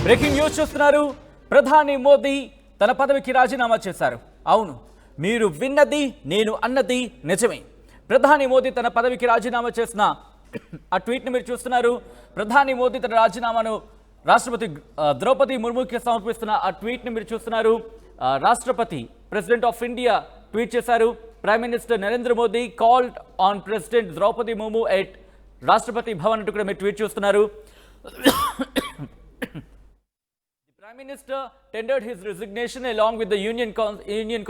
Breaking news చూస్తున్నారు. ప్రధాని మోదీ తన పదవికి రాజీనామా చేశారు. అవును, మీరు విన్నది నేను అన్నది నిజమే. ప్రధాని మోదీ తన పదవికి రాజీనామా చేసిన ఆ ట్వీట్ ని మీరు చూస్తున్నారు. ప్రధాని మోదీ తన రాజీనామాను రాష్ట్రపతి ద్రౌపది ముర్ముకి సమర్పిస్తున్న ఆ ట్వీట్ ని మీరు చూస్తున్నారు. రాష్ట్రపతి ప్రెసిడెంట్ ఆఫ్ ఇండియా ట్వీట్ చేశారు. Prime minister Narendra Modi called on president Droupadi Murmu at Rashtrapati Bhavan అంటూ కూడా మీరు ట్వీట్ చూస్తున్నారు. Prime Minister tendered his resignation along with the Union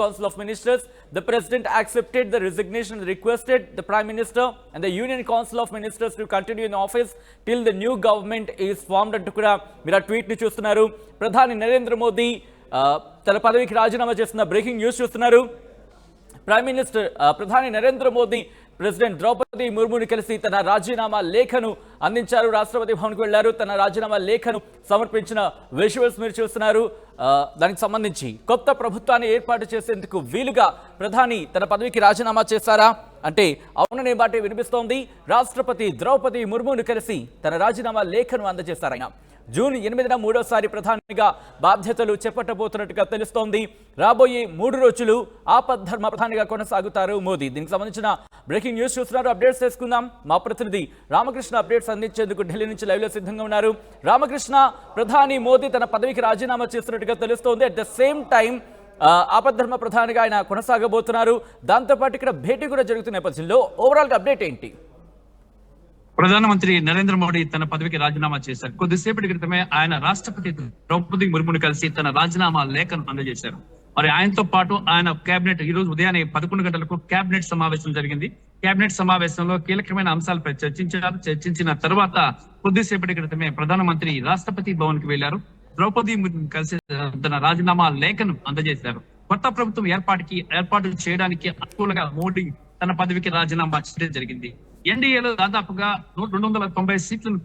Council of Ministers. The President accepted the resignation and requested the Prime Minister and the Union Council of Ministers to continue in office till the new government is formed. అంటూ కూడా మీరు ఆ tweet ని చూస్తున్నారు. ప్రధాని నరేంద్ర మోదీ తన పదవికి రాజీనామా చేస్తున్న బ్రేకింగ్ న్యూస్ చూస్తున్నారు. ప్రధాని నరేంద్ర మోదీ ప్రెసిడెంట్ ద్రౌపది ముర్ముని కలిసి తన రాజీనామా లేఖను అందించారు. రాష్ట్రపతి భవన్కు వెళ్లారు. తన రాజీనామా లేఖను సమర్పించిన విజువల్స్ మీరు చూస్తున్నారు. దానికి సంబంధించి కొత్త ప్రభుత్వాన్ని ఏర్పాటు చేసేందుకు వీలుగా ప్రధాని తన పదవికి రాజీనామా చేశారా అంటే అవుననే మాట వినిపిస్తోంది. రాష్ట్రపతి ద్రౌపది ముర్మును కలిసి తన రాజీనామా లేఖను అందజేశారు. ఆయన జూన్ 8న మూడోసారి ప్రధానిగా బాధ్యతలు చేపట్టబోతున్నట్టుగా తెలుస్తోంది. రాబోయే 3 రోజులు ఆపద్ధర్మ ప్రధానిగా కొనసాగుతారు మోదీ. దీనికి సంబంధించిన బ్రేకింగ్ న్యూస్ చూస్తున్నారు. అప్డేట్స్ తెలుసుకుందాం. మా ప్రతినిధి రామకృష్ణ అప్డేట్స్ అందించేందుకు ఢిల్లీ నుంచి లైవ్ లో సిద్ధంగా ఉన్నారు. రామకృష్ణ, ప్రధాని మోదీ తన పదవికి రాజీనామా చేస్తున్నట్టుగా తెలుస్తోంది. అట్ ద సేమ్ టైం ఆపద్ధర్మ ప్రధానిగా ఆయన కొనసాగబోతున్నారు. దాంతోపాటు ఇక్కడ భేటీ కూడా జరుగుతున్న నేపథ్యంలో ఓవరాల్ గా అప్డేట్ ఏంటి? ప్రధానమంత్రి నరేంద్ర మోడీ తన పదవికి రాజీనామా చేశారు. కొద్దిసేపటి క్రితమే ఆయన రాష్ట్రపతి ద్రౌపది ముర్మును కలిసి తన రాజీనామా లేఖను అందజేశారు. మరి ఆయనతో పాటు ఆయన కేబినెట్ ఈ రోజు ఉదయాన్నే 11 గంటలకు కేబినెట్ సమావేశం జరిగింది. కేబినెట్ సమావేశంలో కీలకమైన అంశాలపై చర్చించిన తర్వాత కొద్దిసేపటి క్రితమే ప్రధానమంత్రి రాష్ట్రపతి భవన్ కి వెళ్లారు. ద్రౌపది ముర్మును కలిసి తన రాజీనామా లేఖను అందజేశారు. కొత్త ప్రభుత్వం ఏర్పాటు చేయడానికి అనుకూలంగా మోడీ తన పదవికి రాజీనామా చేయడం జరిగింది. ఎన్డీఏలో దాదాపుగా 290 సీట్లను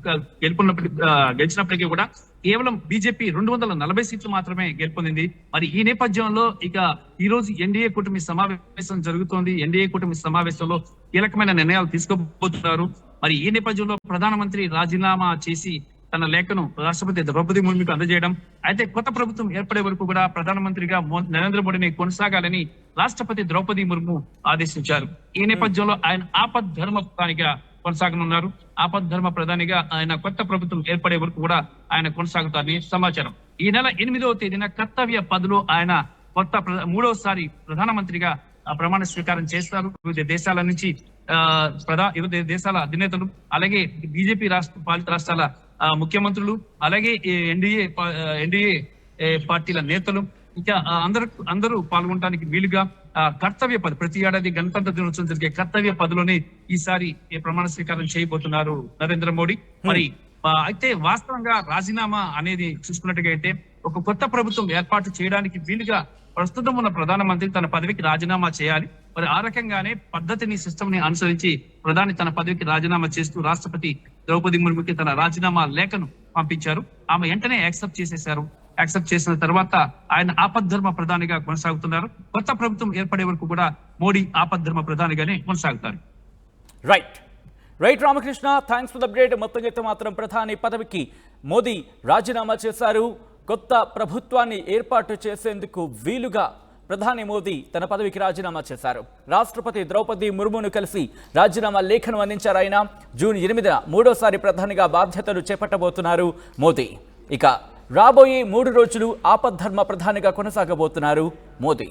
గెలిచినప్పటికీ కూడా కేవలం బీజేపీ 240 సీట్లు మాత్రమే గెలుపొందింది. మరి ఈ నేపథ్యంలో ఇక ఈ రోజు ఎన్డీఏ కూటమి సమావేశం జరుగుతోంది. ఎన్డీఏ కూటమి సమావేశంలో కీలకమైన నిర్ణయాలు తీసుకోబోతున్నారు. మరి ఈ నేపథ్యంలో ప్రధానమంత్రి రాజీనామా చేసి తన లేఖను రాష్ట్రపతి ద్రౌపది ముర్ముకు అందజేయడం, అయితే కొత్త ప్రభుత్వం ఏర్పడే వరకు కూడా ప్రధానమంత్రిగా నరేంద్ర మోడీని కొనసాగాలని రాష్ట్రపతి ద్రౌపది ముర్ము ఆదేశించారు. ఈ నేపథ్యంలో ఆయన ఆపద్ధర్మ ప్రధానిగా కొనసాగనున్నారు. ఆపద్ధర్మ ప్రధానిగా ఆయన కొత్త ప్రభుత్వం ఏర్పడే వరకు కూడా ఆయన కొనసాగుతారని సమాచారం. ఈ నెల 8వ తేదీన కర్తవ్య పదవిలో ఆయన మూడోసారి ప్రధానమంత్రిగా ప్రమాణ స్వీకారం చేస్తారు. వివిధ దేశాల నుంచి వివిధ దేశాల అధినేతలు, అలాగే బీజేపీ పాలిత రాష్ట్రాల ముఖ్యమంత్రులు, అలాగే ఎన్డీఏ పార్టీల నేతలు ఇంకా అందరూ పాల్గొనడానికి వీలుగా కర్తవ్య పదవి, ప్రతి ఏడాది గణతంత్ర దినోత్సవం జరిగే కర్తవ్య పదవిలోనే ఈసారి ప్రమాణ స్వీకారం చేయబోతున్నారు నరేంద్ర మోడీ. మరి అయితే వాస్తవంగా రాజీనామా అనేది చూసుకున్నట్టుగా అయితే ఒక కొత్త ప్రభుత్వం ఏర్పాటు చేయడానికి వీలుగా ప్రస్తుతం ఉన్న ప్రధానమంత్రి తన పదవికి రాజీనామా చేయాలి. మరి ఆ రకంగానే సిస్టమ్ ని అనుసరించి ప్రధాని తన పదవికి రాజీనామా చేస్తూ రాష్ట్రపతి ద్రౌపది ముర్ముకి తన రాజీనామా లేఖను పంపించారు. ఆమె వెంటనే యాక్సెప్ట్ చేసేశారు. యాక్సెప్ట్ చేసిన తర్వాత ఆయన ఆపద్ధర్మ ప్రధానిగా కొనసాగుతున్నారు. కొత్త ప్రభుత్వం ఏర్పడే వరకు కూడా మోడీ ఆపద్ధర్మ ప్రధానిగానే కొనసాగుతారు. Right Ramakrishna, thanks for the update. మొత్తంగా అయితే మాత్రం ప్రధాని పదవికి మోదీ రాజీనామా చేశారు. కొత్త ప్రభుత్వాన్ని ఏర్పాటు చేసేందుకు వీలుగా ప్రధాని మోదీ తన పదవికి రాజీనామా చేశారు. రాష్ట్రపతి ద్రౌపది ముర్మును కలిసి రాజీనామా లేఖను అందించారు. ఆయన జూన్ 8న మూడోసారి ప్రధానిగా బాధ్యతలు చేపట్టబోతున్నారు మోదీ. ఇక రాబోయే 3 రోజులు ఆపద్ధర్మ ప్రధానిగా కొనసాగబోతున్నారు మోదీ.